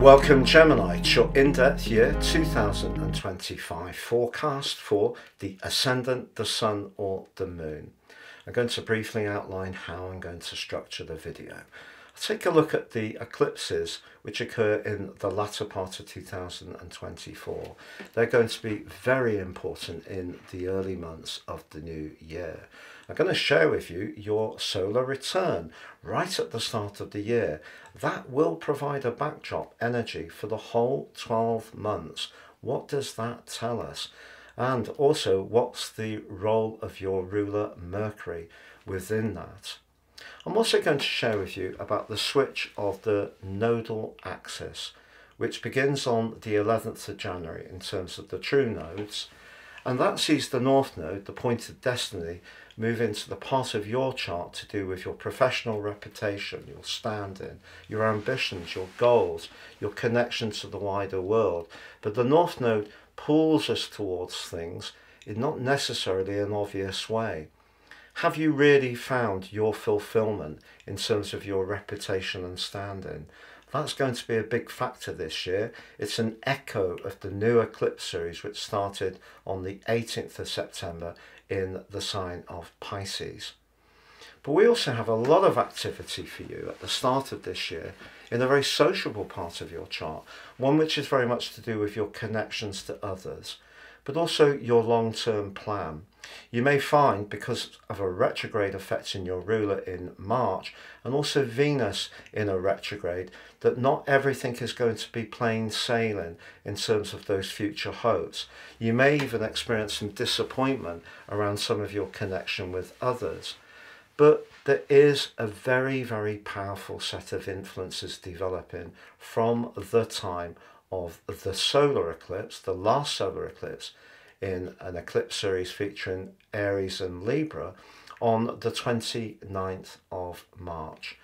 Welcome Gemini to your in-depth year 2025 forecast for the ascendant, the sun or the moon. I'm going to briefly outline how I'm going to structure the video. I'll take a look at the eclipses which occur in the latter part of 2024. They're going to be very important in the early months of the new year. I'm going to share with you your solar return right at the start of the year. That will provide a backdrop energy for the whole 12 months. What does that tell us? And also, what's the role of your ruler Mercury within that? I'm also going to share with you about the switch of the nodal axis, which begins on the 11th of January in terms of the true nodes. And that sees the North Node, the point of destiny, move into the part of your chart to do with your professional reputation, your standing, your ambitions, your goals, your connection to the wider world. But the North Node pulls us towards things in not necessarily an obvious way. Have you really found your fulfillment in terms of your reputation and standing? That's going to be a big factor this year. It's an echo of the new eclipse series which started on the 18th of September in the sign of Pisces. But we also have a lot of activity for you at the start of this year in a very sociable part of your chart, one which is very much to do with your connections to others, but also your long-term plan. You may find, because of a retrograde effect in your ruler in March, and also Venus in a retrograde, that not everything is going to be plain sailing in terms of those future hopes. You may even experience some disappointment around some of your connection with others. But there is a very, very powerful set of influences developing from the time of the solar eclipse, the last solar eclipse, in an eclipse series featuring Aries and Libra on the 29th of March.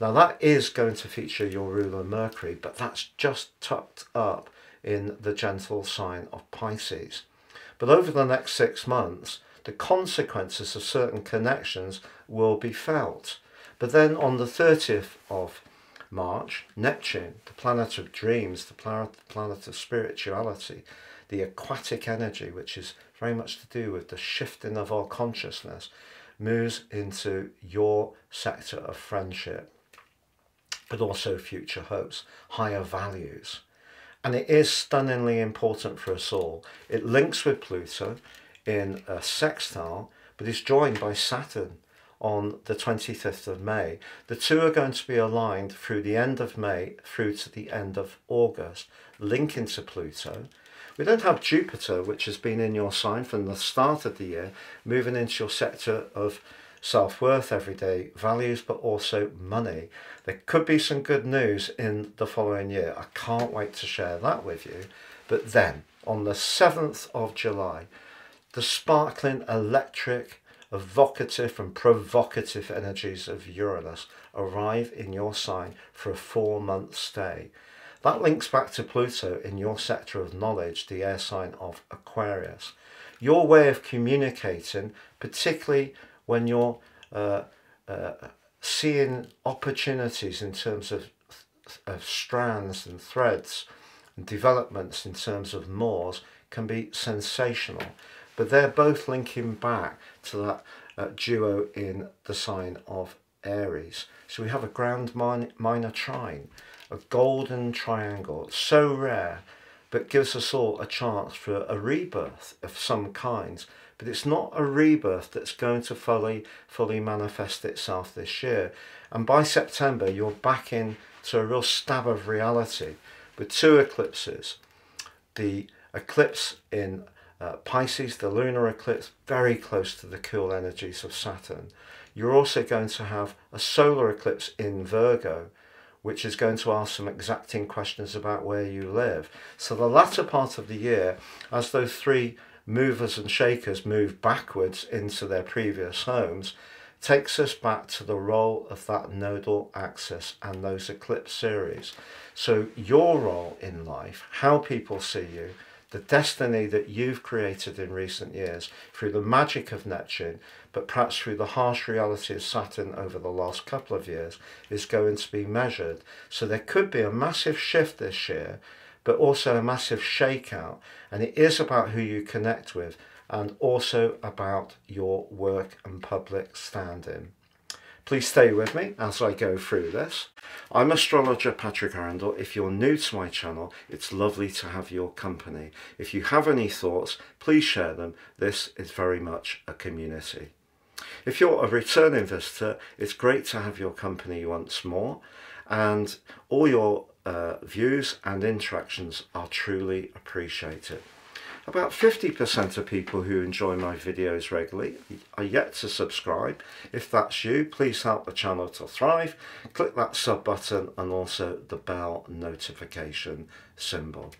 Now that is going to feature your ruler Mercury, but that's just tucked up in the gentle sign of Pisces. But over the next 6 months, the consequences of certain connections will be felt. But then on the 30th of March, Neptune, the planet of dreams, the planet of spirituality, the aquatic energy, which is very much to do with the shifting of our consciousness, moves into your sector of friendship, but also future hopes, higher values. And it is stunningly important for us all. It links with Pluto in a sextile, but is joined by Saturn on the 25th of May. The two are going to be aligned through the end of May through to the end of August, linking to Pluto. We don't have Jupiter, which has been in your sign from the start of the year, moving into your sector of self-worth, everyday values, but also money. There could be some good news in the following year. I can't wait to share that with you. But then, on the 7th of July, the sparkling, electric, evocative and provocative energies of Uranus arrive in your sign for a 4-month stay. That links back to Pluto in your sector of knowledge, the air sign of Aquarius. Your way of communicating, particularly when you're seeing opportunities in terms of strands and threads and developments in terms of mores, can be sensational. But they're both linking back to that duo in the sign of Aries. So we have a grand minor trine, a golden triangle. It's so rare, but gives us all a chance for a rebirth of some kind. But it's not a rebirth that's going to fully manifest itself this year. And by September, you're back into a real stab of reality with 2 eclipses. The eclipse in Pisces, the lunar eclipse, very close to the cool energies of Saturn. You're also going to have a solar eclipse in Virgo, which is going to ask some exacting questions about where you live. So the latter part of the year, as those 3 movers and shakers move backwards into their previous homes, takes us back to the role of that nodal axis and those eclipse series. So your role in life, how people see you, the destiny that you've created in recent years through the magic of Neptune, but perhaps through the harsh reality of Saturn over the last couple of years, is going to be measured. So there could be a massive shift this year, but also a massive shakeout. And it is about who you connect with and also about your work and public standing. Please stay with me as I go through this. I'm astrologer Patrick Arundell. If you're new to my channel, it's lovely to have your company. If you have any thoughts, please share them. This is very much a community. If you're a returning visitor, it's great to have your company once more, and all your views and interactions are truly appreciated. About 50% of people who enjoy my videos regularly are yet to subscribe. If that's you, please help the channel to thrive. Click that sub button and also the bell notification symbol.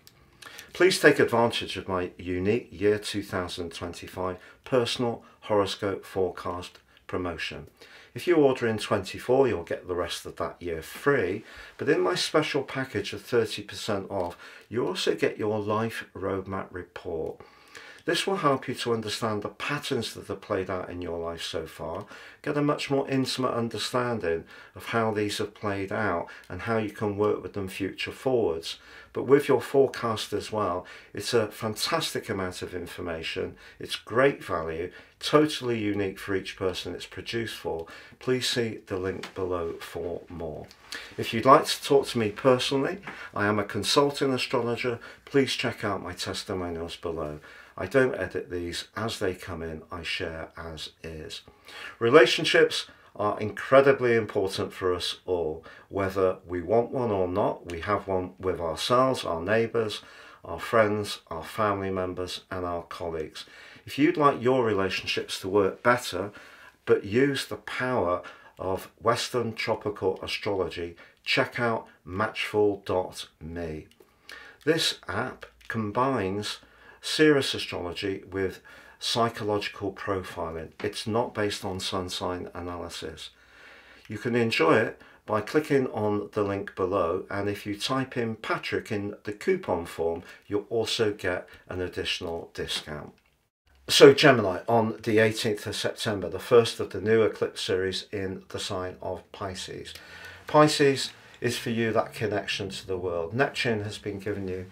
Please take advantage of my unique year 2025 personal horoscope forecast promotion. If you order in 24, you'll get the rest of that year free, but in my special package of 30% off, you also get your life roadmap report. This will help you to understand the patterns that have played out in your life so far, get a much more intimate understanding of how these have played out and how you can work with them future forwards. But with your forecast as well, it's a fantastic amount of information, it's great value, totally unique for each person it's produced for. Please see the link below for more. If you'd like to talk to me personally, I am a consulting astrologer. Please check out my testimonials below. I don't edit these, as they come in, I share as is. Relationships are incredibly important for us all, whether we want one or not. We have one with ourselves, our neighbours, our friends, our family members and our colleagues. If you'd like your relationships to work better, but use the power of Western tropical astrology, check out matchful.me. This app combines serious astrology with psychological profiling. It's not based on sun sign analysis. You can enjoy it by clicking on the link below, and if you type in Patrick in the coupon form, you'll also get an additional discount. So Gemini, on the 18th of September, the first of the new eclipse series in the sign of Pisces. Pisces is for you that connection to the world. Neptune has been giving you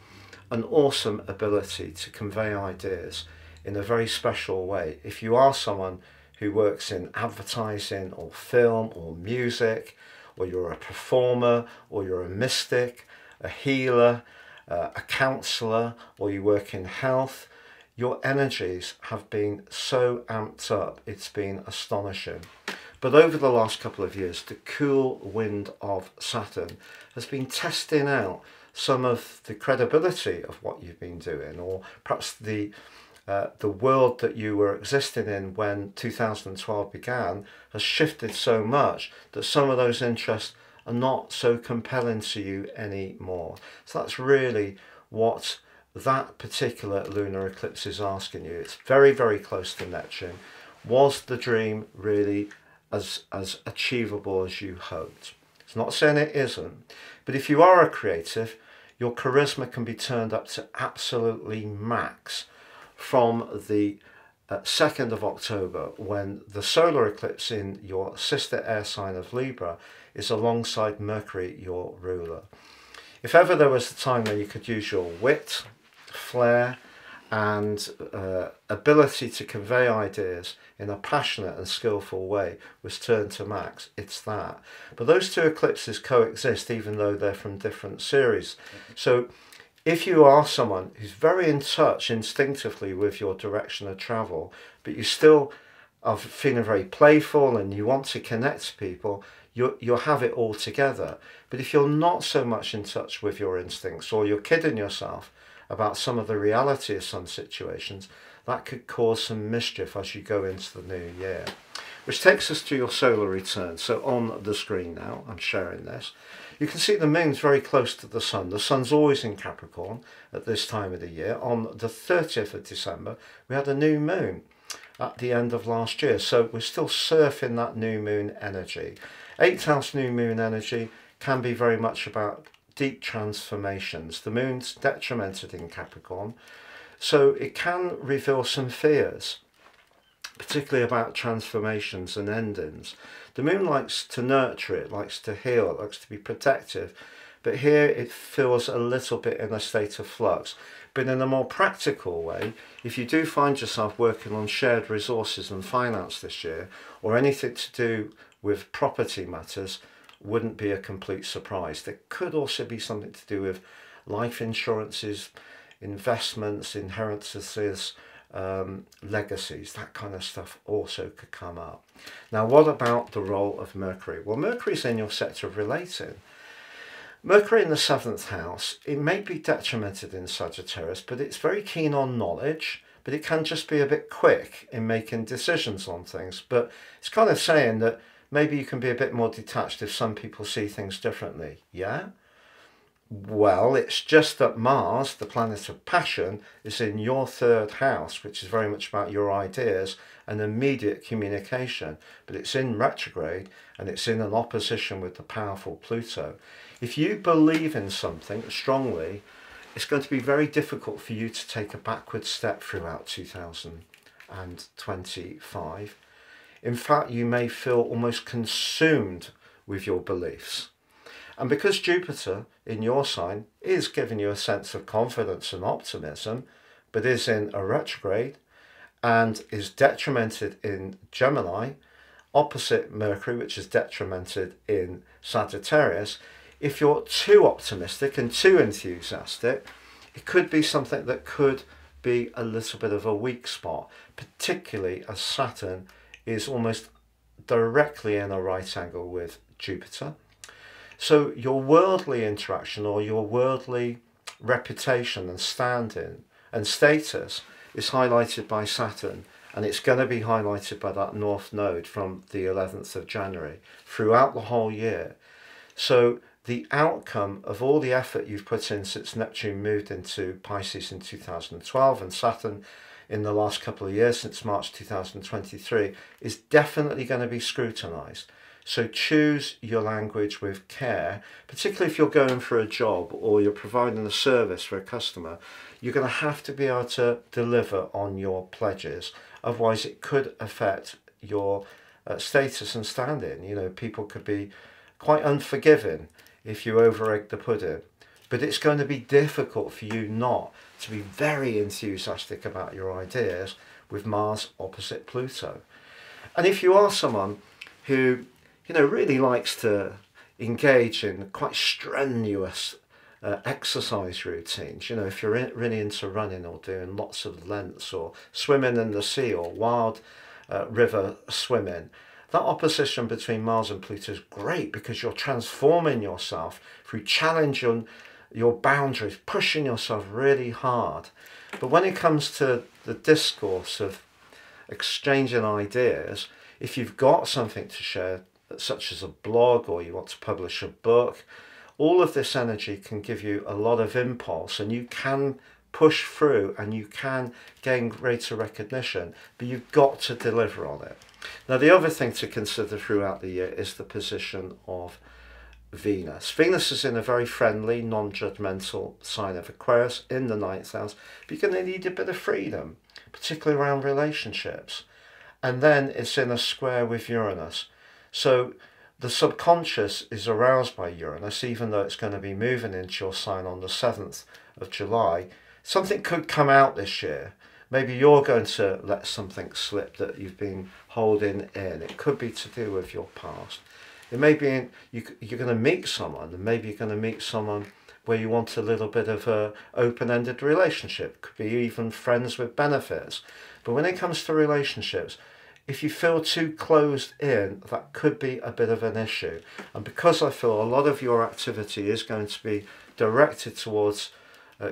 an awesome ability to convey ideas in a very special way. If you are someone who works in advertising or film or music, or you're a performer, or you're a mystic, a healer, a counsellor, or you work in health, your energies have been so amped up, it's been astonishing. But over the last couple of years, the cool wind of Saturn has been testing out some of the credibility of what you've been doing, or perhaps the world that you were existing in when 2012 began has shifted so much that some of those interests are not so compelling to you anymore. So that's really what that particular lunar eclipse is asking you. It's very, very close to Neptune. Was the dream really as achievable as you hoped? It's not saying it isn't, but if you are a creative, your charisma can be turned up to absolutely max from the 2nd of October, when the solar eclipse in your sister air sign of Libra is alongside Mercury, your ruler. If ever there was a time when you could use your wit, flair and ability to convey ideas in a passionate and skillful way was turned to max, it's that. But those two eclipses coexist even though they're from different series. So if you are someone who's very in touch instinctively with your direction of travel, but you still are feeling very playful and you want to connect to people, you'll have it all together. But if you're not so much in touch with your instincts, or you're kidding yourself about some of the reality of some situations, that could cause some mischief as you go into the new year. Which takes us to your solar return. So on the screen now, I'm sharing this. You can see the moon's very close to the sun. The sun's always in Capricorn at this time of the year. On the 30th of December, we had a new moon at the end of last year. So we're still surfing that new moon energy. 8th house new moon energy can be very much about deep transformations. The moon's detrimented in Capricorn, So it can reveal some fears, particularly about transformations and endings. The moon likes to nurture, it likes to heal, it likes to be protective, but here it feels a little bit in a state of flux. But in a more practical way, if you do find yourself working on shared resources and finance this year, or anything to do with property matters, wouldn't be a complete surprise. There could also be something to do with life insurances, investments, inheritances, legacies, that kind of stuff also could come up. Now, what about the role of Mercury? Well, Mercury's in your sector of relating. Mercury in the 7th house, it may be detrimented in Sagittarius, but it's very keen on knowledge, but it can just be a bit quick in making decisions on things. But it's kind of saying that maybe you can be a bit more detached if some people see things differently. Yeah? Well, it's just that Mars, the planet of passion, is in your 3rd house, which is very much about your ideas and immediate communication. But it's in retrograde and it's in an opposition with the powerful Pluto. If you believe in something strongly, it's going to be very difficult for you to take a backward step throughout 2025. In fact, you may feel almost consumed with your beliefs. And because Jupiter in your sign is giving you a sense of confidence and optimism, but is in a retrograde and is detrimented in Gemini, opposite Mercury, which is detrimented in Sagittarius, if you're too optimistic and too enthusiastic, it could be something that could be a little bit of a weak spot, particularly as Saturn is almost directly in a right angle with Jupiter. So your worldly interaction or your worldly reputation and standing and status is highlighted by Saturn, and it's going to be highlighted by that North Node from the 11th of January throughout the whole year. So the outcome of all the effort you've put in since Neptune moved into Pisces in 2012 and Saturn in the last couple of years since March 2023 is definitely going to be scrutinized. So choose your language with care, particularly if you're going for a job or you're providing a service for a customer. You're going to have to be able to deliver on your pledges. Otherwise, it could affect your status and standing. You know, people could be quite unforgiving if you over-egg the pudding. But it's going to be difficult for you not to be very enthusiastic about your ideas with Mars opposite Pluto. And if you are someone who, you know, really likes to engage in quite strenuous exercise routines, you know, if you're really into running or doing lots of lengths or swimming in the sea or wild river swimming, that opposition between Mars and Pluto is great because you're transforming yourself through challenging your boundaries, pushing yourself really hard. But when it comes to the discourse of exchanging ideas, if you've got something to share, such as a blog or you want to publish a book, all of this energy can give you a lot of impulse and you can push through and you can gain greater recognition, but you've got to deliver on it. Now, the other thing to consider throughout the year is the position of Venus. Venus is in a very friendly, non-judgmental sign of Aquarius in the 9th house, but you're going to need a bit of freedom, particularly around relationships. And then it's in a square with Uranus. So the subconscious is aroused by Uranus, even though it's going to be moving into your sign on the 7th of July. Something could come out this year. Maybe you're going to let something slip that you've been holding in. It could be to do with your past. It may be you're going to meet someone, and maybe you're going to meet someone where you want a little bit of a open-ended relationship. It could be even friends with benefits. But when it comes to relationships, if you feel too closed in, that could be a bit of an issue. And because I feel a lot of your activity is going to be directed towards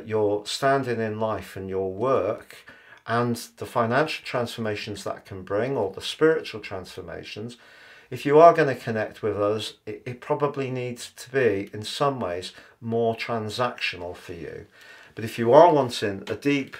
your standing in life and your work, and the financial transformations that can bring, or the spiritual transformations, if you are going to connect with us, it probably needs to be, in some ways, more transactional for you. But if you are wanting a deep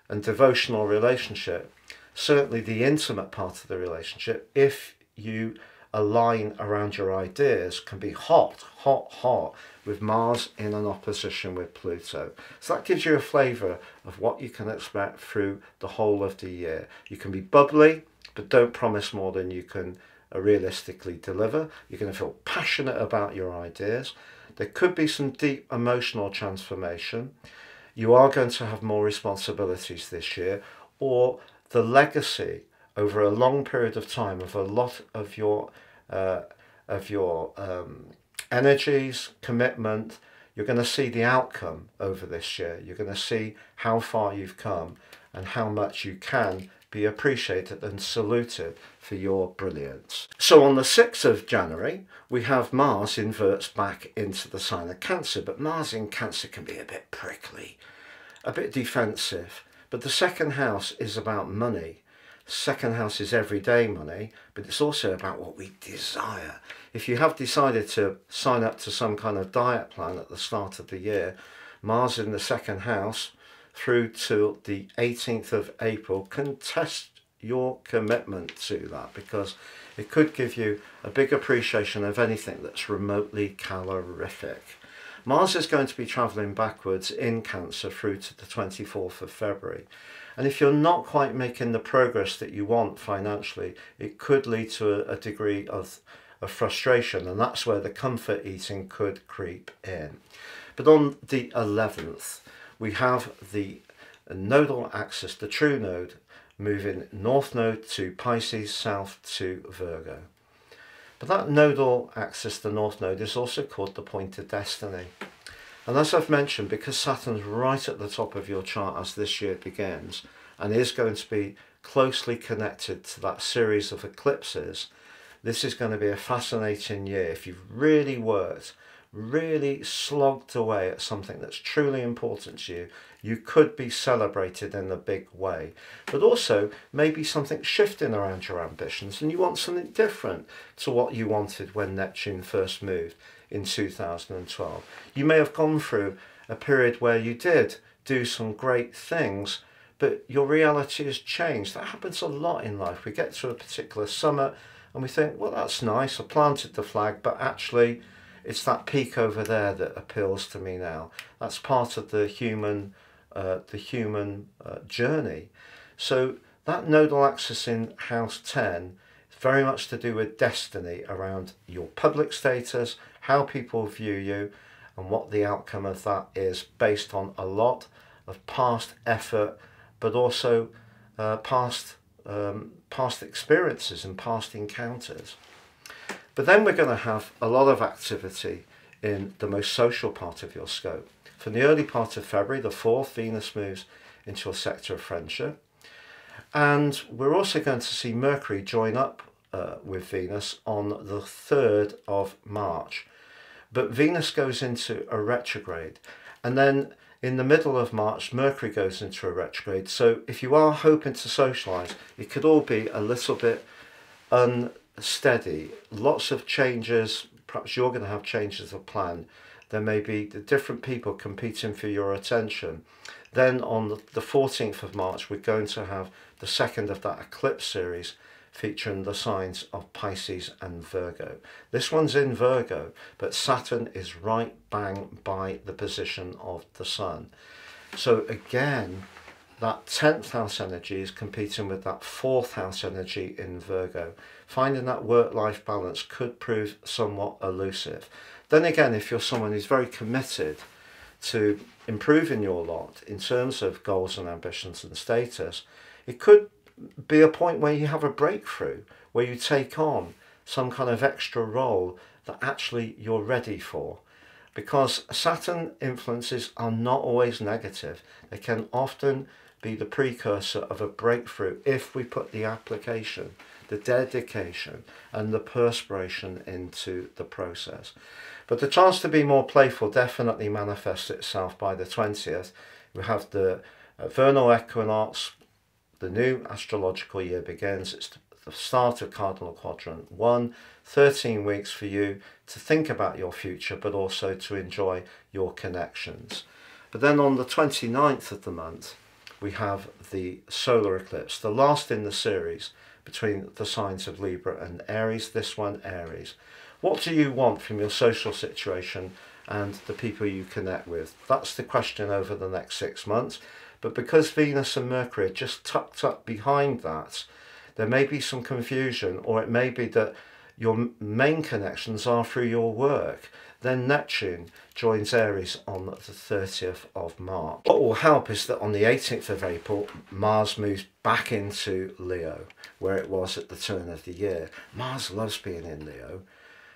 and devotional relationship, certainly the intimate part of the relationship, if you align around your ideas can be hot, hot, hot with Mars in an opposition with Pluto. So that gives you a flavour of what you can expect through the whole of the year. You can be bubbly, but don't promise more than you can realistically deliver. You're going to feel passionate about your ideas. There could be some deep emotional transformation. You are going to have more responsibilities this year, or the legacy over a long period of time of a lot of your energies, commitment. You're going to see the outcome over this year. You're going to see how far you've come and how much you can be appreciated and saluted for your brilliance. So on the 6th of January, we have Mars inverts back into the sign of Cancer, but Mars in Cancer can be a bit prickly, a bit defensive. But the second house is about money. Second house is everyday money, but it's also about what we desire. If you have decided to sign up to some kind of diet plan at the start of the year, Mars in the second house through to the 18th of April can test your commitment to that, because it could give you a big appreciation of anything that's remotely calorific. Mars is going to be travelling backwards in Cancer through to the 24th of February. And if you're not quite making the progress that you want financially, it could lead to a degree of frustration, and that's where the comfort eating could creep in. But on the 11th, we have the nodal axis, the true node, moving north node to Pisces, south to Virgo. But that nodal axis, the north node, is also called the point of destiny. And as I've mentioned, because Saturn's right at the top of your chart as this year begins, and is going to be closely connected to that series of eclipses, this is going to be a fascinating year. If you've really worked, really slogged away at something that's truly important to you, you could be celebrated in a big way. But also maybe something shifting around your ambitions and you want something different to what you wanted when Neptune first moved in 2012. You may have gone through a period where you did do some great things, but your reality has changed. That happens a lot in life. We get to a particular summit and we think, well, that's nice, I planted the flag, but actually it's that peak over there that appeals to me now. That's part of the human journey. So that nodal axis in house 10 is very much to do with destiny around your public status, how people view you, and what the outcome of that is, based on a lot of past effort, but also past experiences and past encounters. But then we're going to have a lot of activity in the most social part of your scope. From the early part of February, the 4th, Venus moves into a sector of friendship. And we're also going to see Mercury join up with Venus on the 3rd of March. But Venus goes into a retrograde. And then in the middle of March, Mercury goes into a retrograde. So if you are hoping to socialise, it could all be a little bit unsteady. Lots of changes. Perhaps you're going to have changes of plan. There may be the different people competing for your attention. Then on the 14th of March, we're going to have the second of that eclipse series featuring the signs of Pisces and Virgo. This one's in Virgo, but Saturn is right bang by the position of the Sun. So again, that 10th house energy is competing with that 4th house energy in Virgo. Finding that work-life balance could prove somewhat elusive. Then again, if you're someone who's very committed to improving your lot in terms of goals and ambitions and status, it could be a point where you have a breakthrough, where you take on some kind of extra role that actually you're ready for. Because Saturn influences are not always negative. They can often be the precursor of a breakthrough if we put the application, the dedication and the perspiration into the process. But the chance to be more playful definitely manifests itself by the 20th. We have the vernal equinox, the new astrological year begins. It's the start of Cardinal Quadrant 1, 13 weeks for you to think about your future, but also to enjoy your connections. But then on the 29th of the month, we have the solar eclipse, the last in the series between the signs of Libra and Aries. This one, Aries. What do you want from your social situation and the people you connect with? That's the question over the next 6 months. But because Venus and Mercury are just tucked up behind that, there may be some confusion, or it may be that your main connections are through your work. Then Neptune joins Aries on the 30th of March. What will help is that on the 18th of April, Mars moves back into Leo, where it was at the turn of the year. Mars loves being in Leo.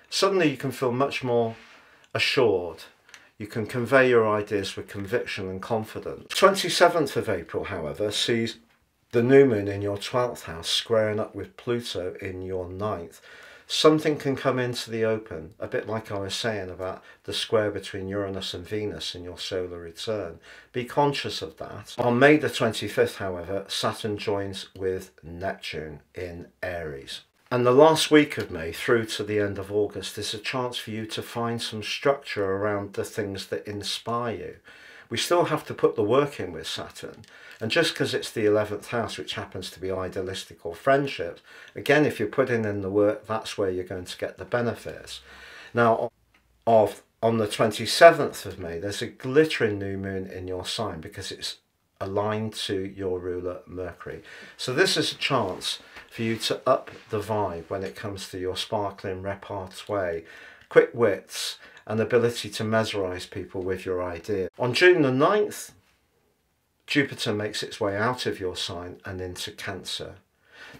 Suddenly you can feel much more assured. You can convey your ideas with conviction and confidence. 27th of April, however, sees the new moon in your 12th house squaring up with Pluto in your 9th. Something can come into the open, a bit like I was saying about the square between Uranus and Venus in your solar return. Be conscious of that. On May the 25th, however, Saturn joins with Neptune in Aries. And the last week of May through to the end of August is a chance for you to find some structure around the things that inspire you. We still have to put the work in with Saturn. And just because it's the 11th house, which happens to be idealistic or friendships, again, if you're putting in the work, that's where you're going to get the benefits. Now, on the 27th of May, there's a glittering new moon in your sign because it's aligned to your ruler Mercury. So this is a chance for you to up the vibe when it comes to your sparkling repartee, quick wits, and ability to mesmerize people with your idea. On June the 9th, Jupiter makes its way out of your sign and into Cancer.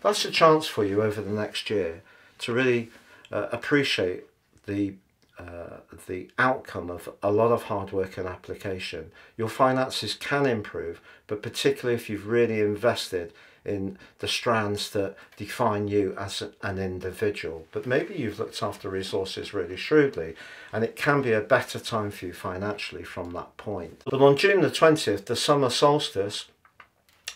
That's a chance for you over the next year to really appreciate the outcome of a lot of hard work and application. Your finances can improve, but particularly if you've really invested in the strands that define you as an individual. But maybe you've looked after resources really shrewdly, and it can be a better time for you financially from that point. But on June the 20th, the summer solstice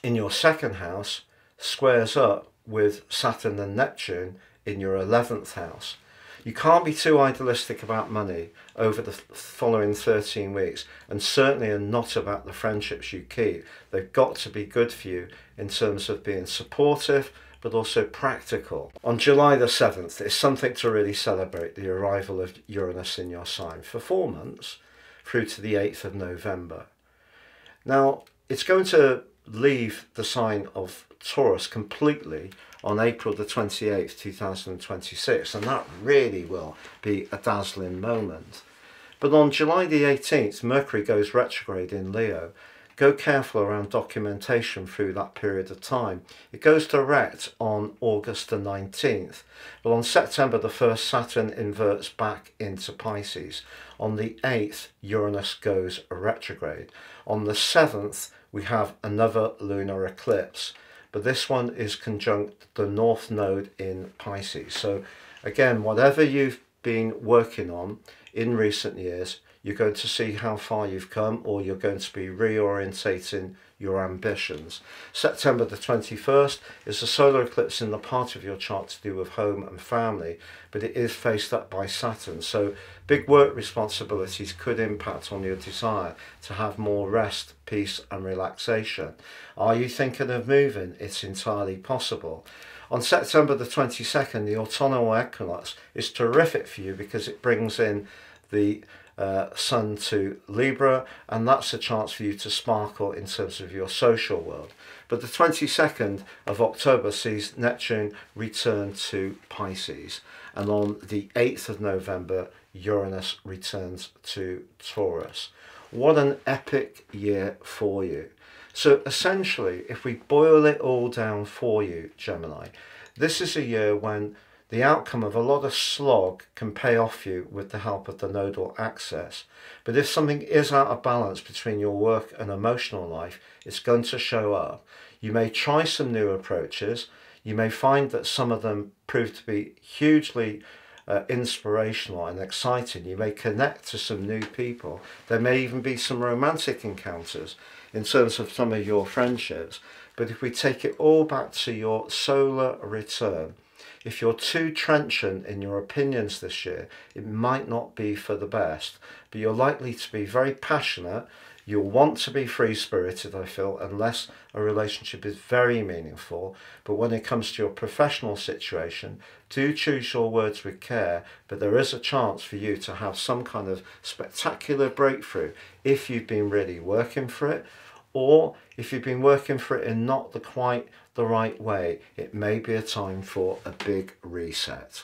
in your second house squares up with Saturn and Neptune in your 11th house. You can't be too idealistic about money over the following 13 weeks, and certainly are not about the friendships you keep. They've got to be good for you in terms of being supportive, but also practical. On July the 7th, it's something to really celebrate, the arrival of Uranus in your sign for 4 months through to the 8th of November. Now, it's going to leave the sign of Taurus completely on April the 28th, 2026, and that really will be a dazzling moment. But on July the 18th, Mercury goes retrograde in Leo. Go careful around documentation through that period of time. It goes direct on August the 19th, but on September the 1st, Saturn inverts back into Pisces. On the 8th, Uranus goes retrograde. On the 7th, we have another lunar eclipse, but this one is conjunct the North Node in Pisces. So again, whatever you've been working on in recent years, you're going to see how far you've come, or you're going to be reorientating your ambitions. September the 21st is a solar eclipse in the part of your chart to do with home and family, but it is faced up by Saturn. So big work responsibilities could impact on your desire to have more rest, peace and relaxation. Are you thinking of moving? It's entirely possible. On September the 22nd, the autumnal equinox is terrific for you because it brings in the Sun to Libra, and that's a chance for you to sparkle in terms of your social world. But the 22nd of October sees Neptune return to Pisces, and on the 8th of November, Uranus returns to Taurus. What an epic year for you. So essentially, if we boil it all down for you, Gemini, this is a year when the outcome of a lot of slog can pay off you with the help of the nodal axis. But if something is out of balance between your work and emotional life, it's going to show up. You may try some new approaches. You may find that some of them prove to be hugely inspirational and exciting. You may connect to some new people. There may even be some romantic encounters in terms of some of your friendships. But if we take it all back to your solar return, if you're too trenchant in your opinions this year, it might not be for the best, but you're likely to be very passionate. You'll want to be free-spirited, I feel, unless a relationship is very meaningful. But when it comes to your professional situation, do choose your words with care, but there is a chance for you to have some kind of spectacular breakthrough if you've been really working for it, or if you've been working for it in not quite the right way. It may be a time for a big reset.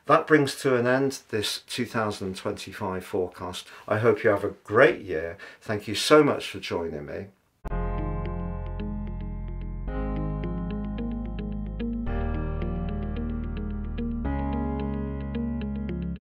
That brings to an end this 2025 forecast. I hope you have a great year. Thank you so much for joining me.